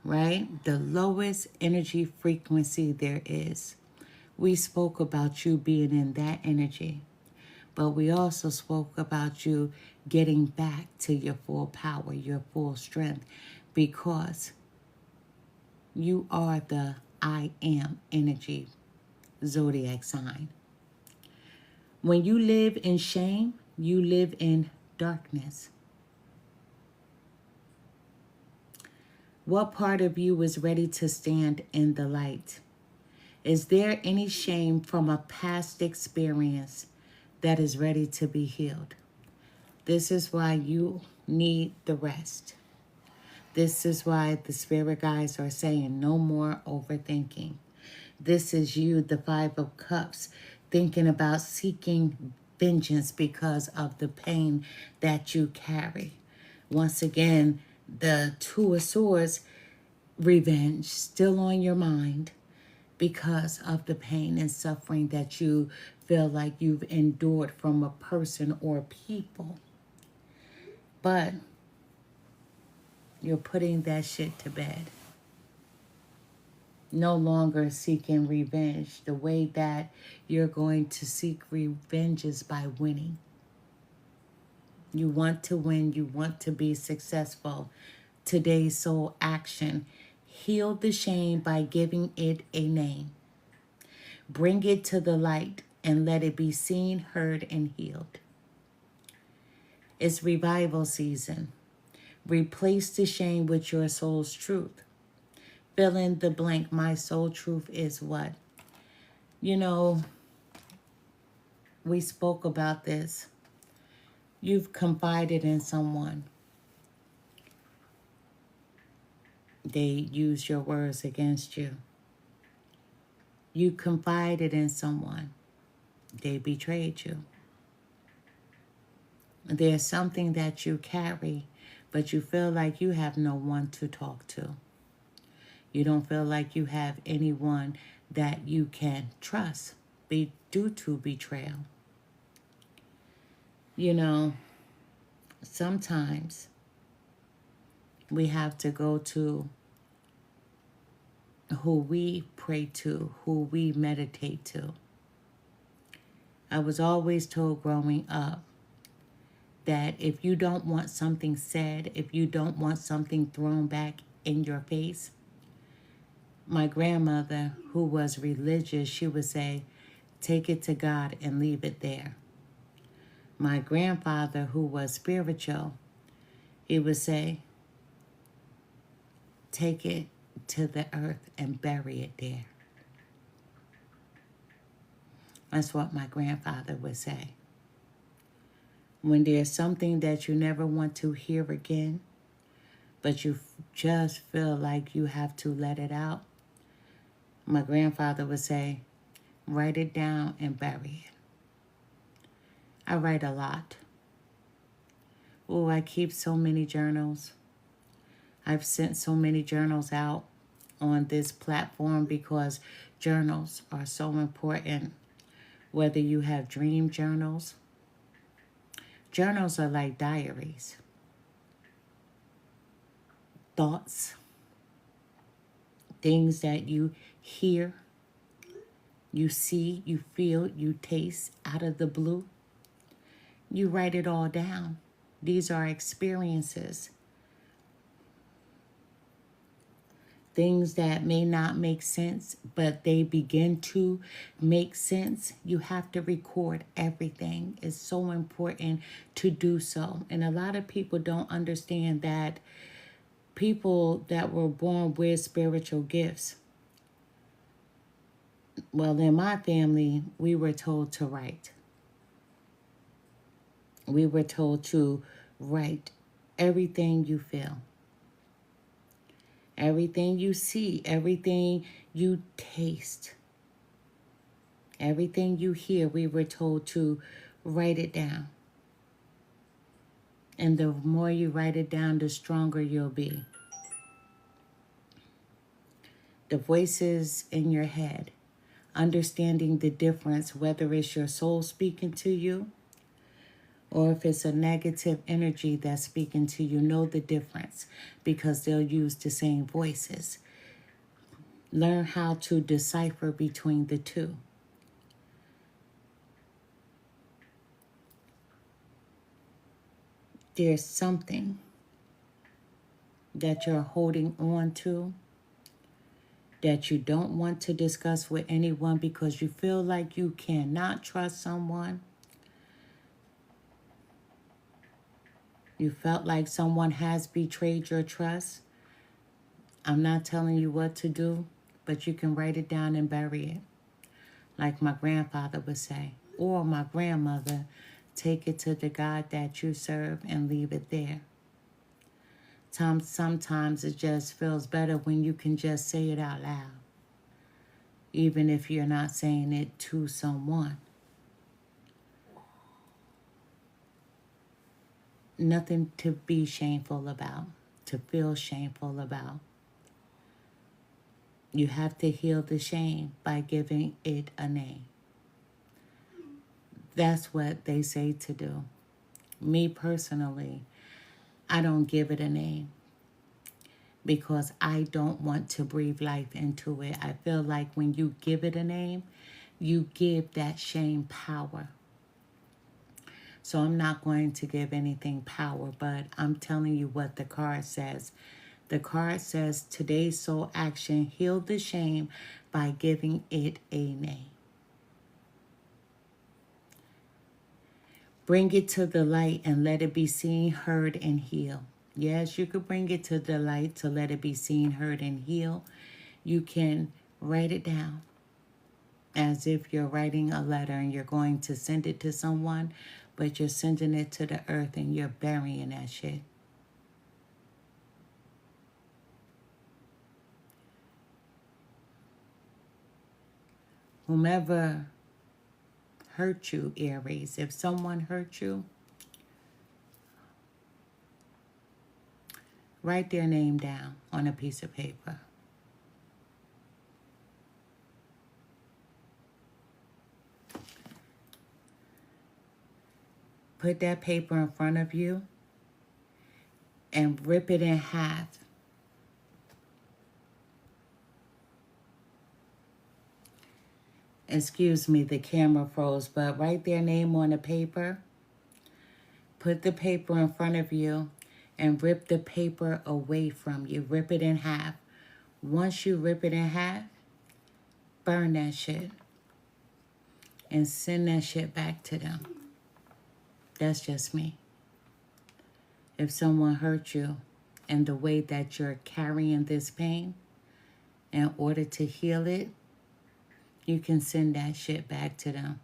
Right? The lowest energy frequency there is. We spoke about you being in that energy, but we also spoke about you getting back to your full power, your full strength, because you are the I am energy zodiac sign. When you live in shame, you live in darkness. What part of you is ready to stand in the light? Is there any shame from a past experience that is ready to be healed? This is why you need the rest. This is why the spirit guides are saying no more overthinking. This is you, the Five of Cups, thinking about seeking vengeance because of the pain that you carry. Once again, the Two of Swords, revenge, still on your mind because of the pain and suffering that you feel like you've endured from a person or people. But you're putting that shit to bed. No longer seeking revenge. The way that you're going to seek revenge is by winning. You want to win. You want to be successful. Today's soul action. Heal the shame by giving it a name. Bring it to the light and let it be seen, heard, and healed. It's revival season. Replace the shame with your soul's truth. Fill in the blank. My soul truth is what? You know, we spoke about this. You've confided in someone. They used your words against you. You confided in someone. They betrayed you. There's something that you carry, but you feel like you have no one to talk to. You don't feel like you have anyone that you can trust due to betrayal. You know, sometimes we have to go to who we pray to, who we meditate to. I was always told growing up that if you don't want something said, if you don't want something thrown back in your face, my grandmother, who was religious, she would say, take it to God and leave it there. My grandfather, who was spiritual, he would say, take it to the earth and bury it there. That's what my grandfather would say. When there's something that you never want to hear again, but you just feel like you have to let it out, my grandfather would say, write it down and bury it. I write a lot. Oh, I keep so many journals. I've sent so many journals out on this platform because journals are so important. Whether you have dream journals, journals are like diaries. Thoughts, things that you hear, you see, you feel, you taste out of the blue. You write it all down. These are experiences. Things that may not make sense, but they begin to make sense. You have to record everything. It's so important to do so. And a lot of people don't understand that people that were born with spiritual gifts, well, in my family, we were told to write. We were told to write everything you feel. Everything you see, everything you taste, everything you hear, we were told to write it down. And the more you write it down, the stronger you'll be. The voices in your head, understanding the difference, whether it's your soul speaking to you or if it's a negative energy that's speaking to you, know the difference because they'll use the same voices. Learn how to decipher between the two. There's something that you're holding on to that you don't want to discuss with anyone because you feel like you cannot trust someone. You felt like someone has betrayed your trust. I'm not telling you what to do, but you can write it down and bury it. Like my grandfather would say, or my grandmother, take it to the God that you serve and leave it there. Sometimes it just feels better when you can just say it out loud, even if you're not saying it to someone. Nothing to be shameful about, to feel shameful about. You have to heal the shame by giving it a name. That's what they say to do. Me personally, I don't give it a name because I don't want to breathe life into it. I feel like when you give it a name, you give that shame power. So I'm not going to give anything power, but I'm telling you what the card says. The card says, today's soul action, heal the shame by giving it a name. Bring it to the light and let it be seen, heard, and healed. Yes, you could bring it to the light to let it be seen, heard, and healed. You can write it down as if you're writing a letter and you're going to send it to someone, but you're sending it to the earth and you're burying that shit. Whomever hurt you, Aries, if someone hurt you, write their name down on a piece of paper. put that paper in front of you and rip it in half. Excuse me, the camera froze, but write their name on the paper. Put the paper in front of you and rip the paper away from you. Rip it in half. Once you rip it in half, burn that shit and send that shit back to them. That's just me. If someone hurt you and the way that you're carrying this pain, in order to heal it, you can send that shit back to them.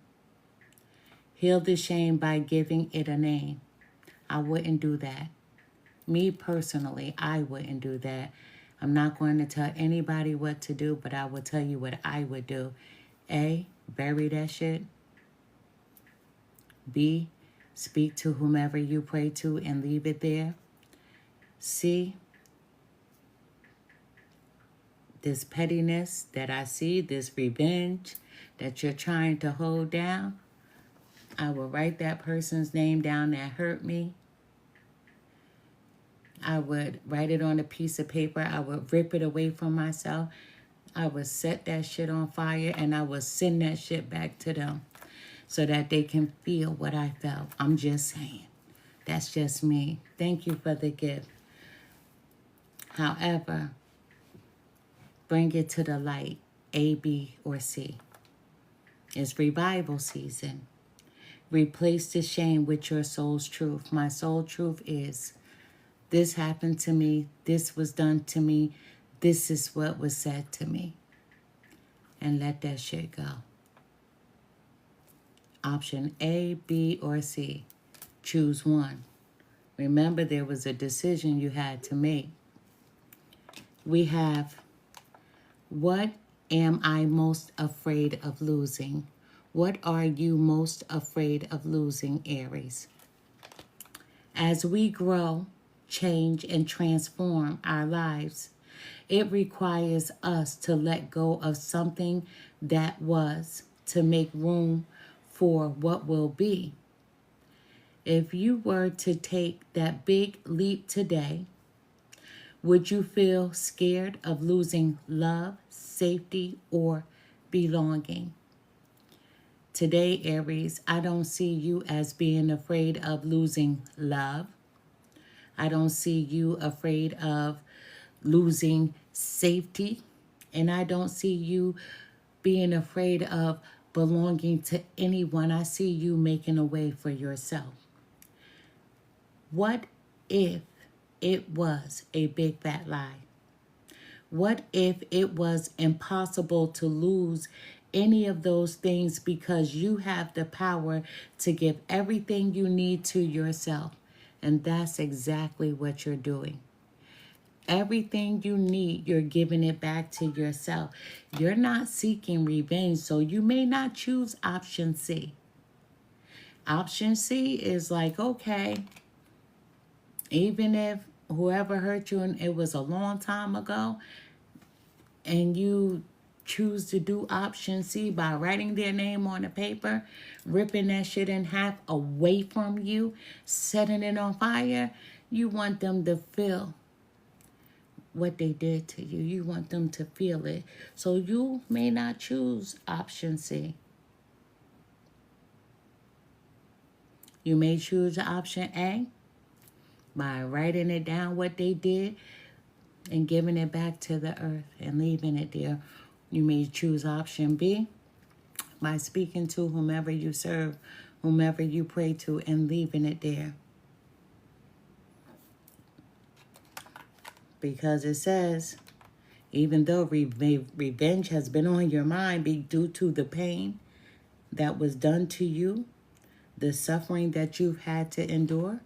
Heal the shame by giving it a name. I wouldn't do that. Me personally, I wouldn't do that. I'm not going to tell anybody what to do, but I will tell you what I would do. A, bury that shit. B, speak to whomever you pray to and leave it there. C, this pettiness that I see, this revenge that you're trying to hold down, I will write that person's name down that hurt me. I would write it on a piece of paper. I would rip it away from myself. I would set that shit on fire and I would send that shit back to them so that they can feel what I felt. I'm just saying. That's just me. Thank you for the gift. However, bring it to the light, A, B, or C. It's revival season. Replace the shame with your soul's truth. My soul truth is, this happened to me, this was done to me, this is what was said to me. And let that shit go. Option A, B, or C. Choose one. Remember, there was a decision you had to make. We have, what am I most afraid of losing? What are you most afraid of losing, Aries? As we grow, change, and transform our lives, it requires us to let go of something that was to make room for what will be. If you were to take that big leap today, would you feel scared of losing love, safety, or belonging? Today, Aries, I don't see you as being afraid of losing love. I don't see you afraid of losing safety. And I don't see you being afraid of belonging to anyone. I see you making a way for yourself. What if it was a big fat lie? What if it was impossible to lose any of those things because you have the power to give everything you need to yourself? And that's exactly what you're doing. Everything you need, you're giving it back to yourself. You're not seeking revenge, so you may not choose option C. Option C is like, okay, even if whoever hurt you and it was a long time ago, and you choose to do option C by writing their name on the paper, ripping that shit in half away from you, setting it on fire, you want them to feel what they did to you. You want them to feel it. So you may not choose option C. You may choose option A by writing it down what they did and giving it back to the earth and leaving it there. You may choose option B by speaking to whomever you serve, whomever you pray to, and leaving it there. Because it says, even though revenge has been on your mind due to the pain that was done to you, the suffering that you've had to endure,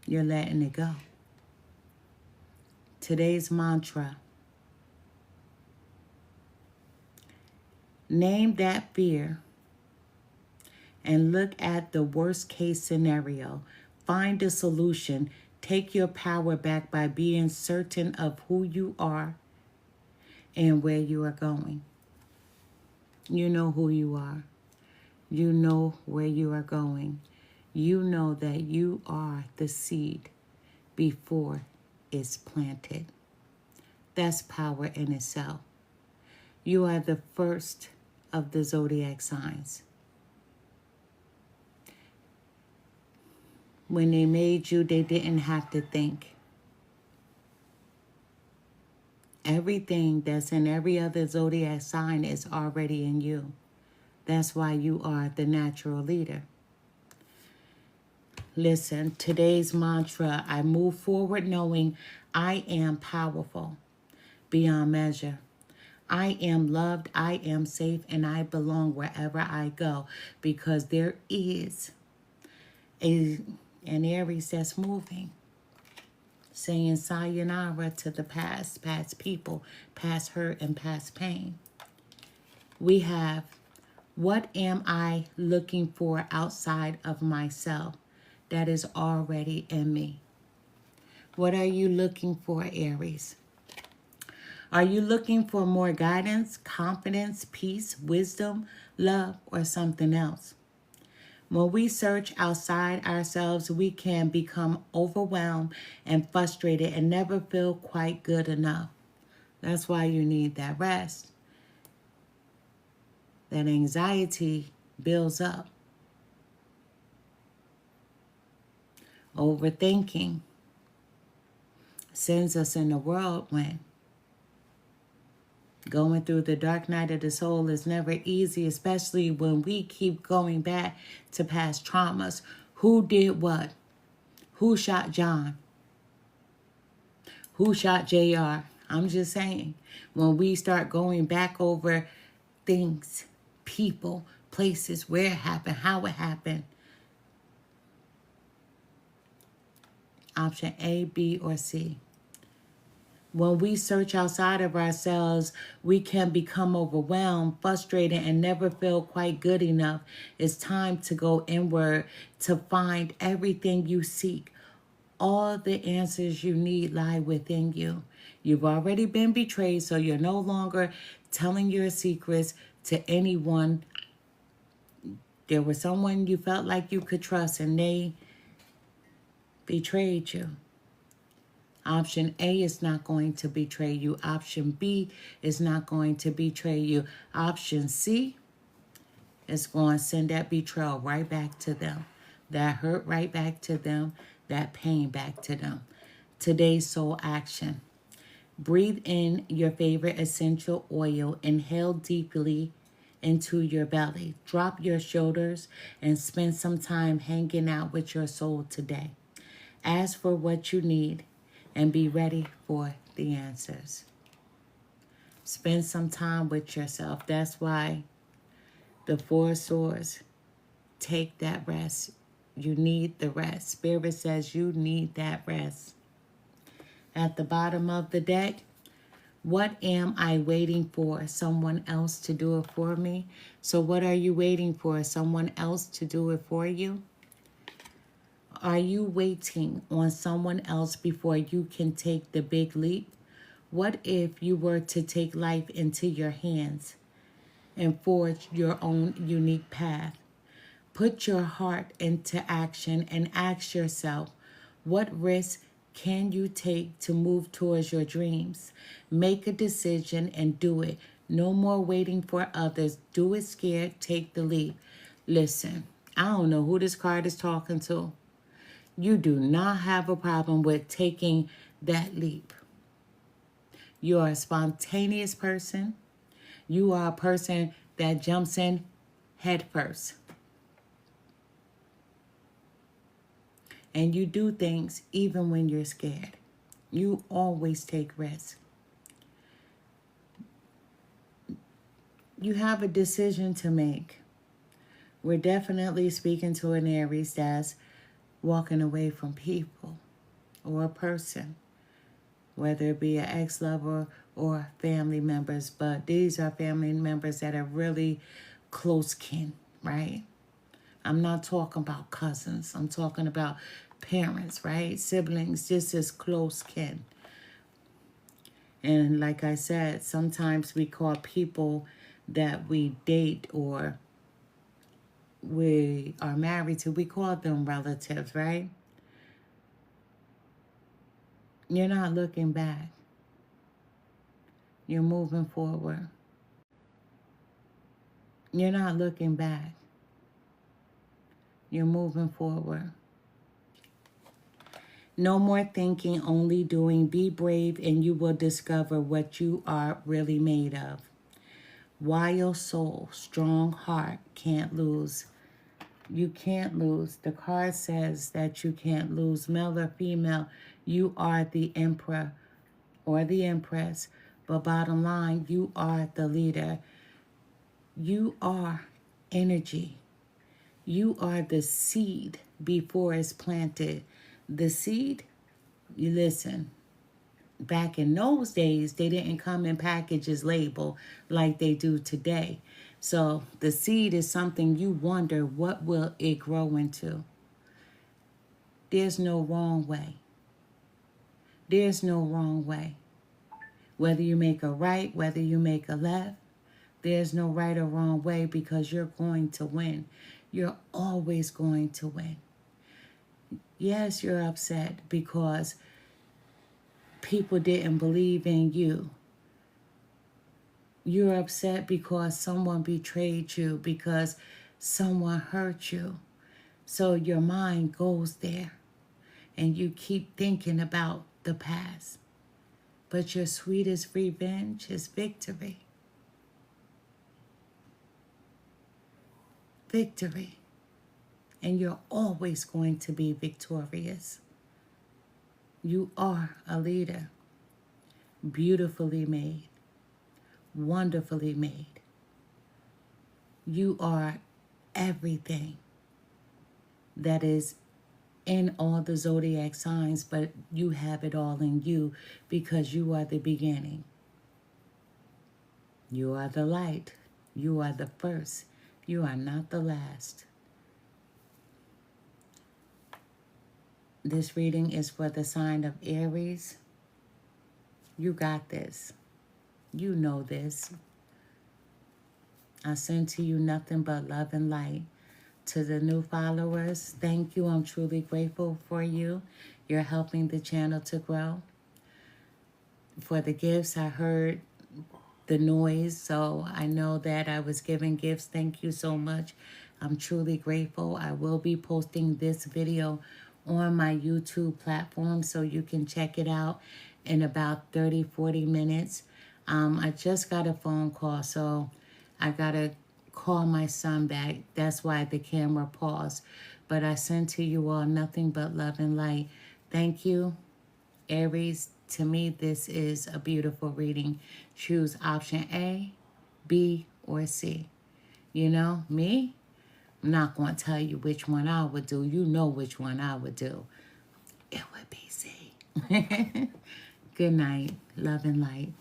you're letting it go. Today's mantra: name that fear and look at the worst case scenario. Find a solution. Take your power back by being certain of who you are and where you are going. You know who you are. You know where you are going. You know that you are the seed before it's planted. That's power in itself. You are the first of the zodiac signs. When they made you, they didn't have to think. Everything that's in every other zodiac sign is already in you. That's why you are the natural leader. Listen, today's mantra, I move forward knowing I am powerful beyond measure. I am loved, I am safe, and I belong wherever I go because there is an Aries that's moving, saying sayonara to the past people, past hurt, and past pain. We have, what am I looking for outside of myself that is already in me? What are you looking for, Aries? Are you looking for more guidance, confidence, peace, wisdom, love, or something else? When we search outside ourselves, we can become overwhelmed and frustrated and never feel quite good enough. That's why you need that rest. That anxiety builds up. Overthinking sends us in the whirlwind. Going through the dark night of the soul is never easy, especially when we keep going back to past traumas. Who did what? Who shot John? Who shot JR? I'm just saying, when we start going back over things, people, places, where it happened, how it happened. Option A, B, or C. When we search outside of ourselves, we can become overwhelmed, frustrated, and never feel quite good enough. It's time to go inward to find everything you seek. All the answers you need lie within you. You've already been betrayed, so you're no longer telling your secrets to anyone. There was someone you felt like you could trust, and they betrayed you. Option A is not going to betray you. Option B is not going to betray you. Option C is going to send that betrayal right back to them. That hurt right back to them. That pain back to them. Today's soul action. Breathe in your favorite essential oil. Inhale deeply into your belly. Drop your shoulders and spend some time hanging out with your soul today. Ask for what you need and be ready for the answers. Spend some time with yourself. That's why the Four of Swords, take that rest. You need the rest. Spirit says you need that rest. At the bottom of the deck, what am I waiting for? Someone else to do it for me. So what are you waiting for? Someone else to do it for you? Are you waiting on someone else before you can take the big leap? What if you were to take life into your hands and forge your own unique path? Put your heart into action and ask yourself, what risks can you take to move towards your dreams? Make a decision and do it. No more waiting for others. Do it scared. Take the leap. Listen, I don't know who this card is talking to. You do not have a problem with taking that leap. You are a spontaneous person. You are a person that jumps in head first. And you do things even when you're scared. You always take risks. You have a decision to make. We're definitely speaking to an Aries that's walking away from people or a person, whether it be an ex-lover or family members. But these are family members that are really close kin, right? I'm not talking about cousins. I'm talking about parents, right? Siblings, just as close kin. And like I said, sometimes we call people that we date or we are married to, we call them relatives, right? You're not looking back. You're moving forward. You're not looking back. You're moving forward. No more thinking, only doing. Be brave and you will discover what you are really made of. Wild soul, strong heart, can't lose. You can't lose. The card says that you can't lose. Male or female, you are the emperor or the empress. But bottom line, you are the leader. You are energy. You are the seed before it's planted. The seed, you listen, back in those days, they didn't come in packages labeled like they do today. So the seed is something you wonder, what will it grow into? There's no wrong way. There's no wrong way. Whether you make a right, whether you make a left, there's no right or wrong way because you're going to win. You're always going to win. Yes, you're upset because people didn't believe in you. You're upset because someone betrayed you, because someone hurt you. So your mind goes there and you keep thinking about the past. But your sweetest revenge is victory. Victory. And you're always going to be victorious. You are a leader, beautifully made, wonderfully made. You are everything that is in all the zodiac signs, but you have it all in you because you are the beginning. You are the light. You are the first. You are not the last. This reading is for the sign of Aries. You got this. You know this. I send to you nothing but love and light. To the new followers, thank you. I'm truly grateful for you. You're helping the channel to grow. For the gifts, I heard the noise, so I know that I was giving gifts. Thank you so much. I'm truly grateful. I will be posting this video on my YouTube platform, so you can check it out in about 30-40 minutes. I just got a phone call, so I got to call my son back. That's why the camera paused. But I send to you all nothing but love and light. Thank you, Aries. To me, this is a beautiful reading. Choose option A, B, or C. You know, me, I'm not going to tell you which one I would do. You know which one I would do. It would be C. Good night. Love and light.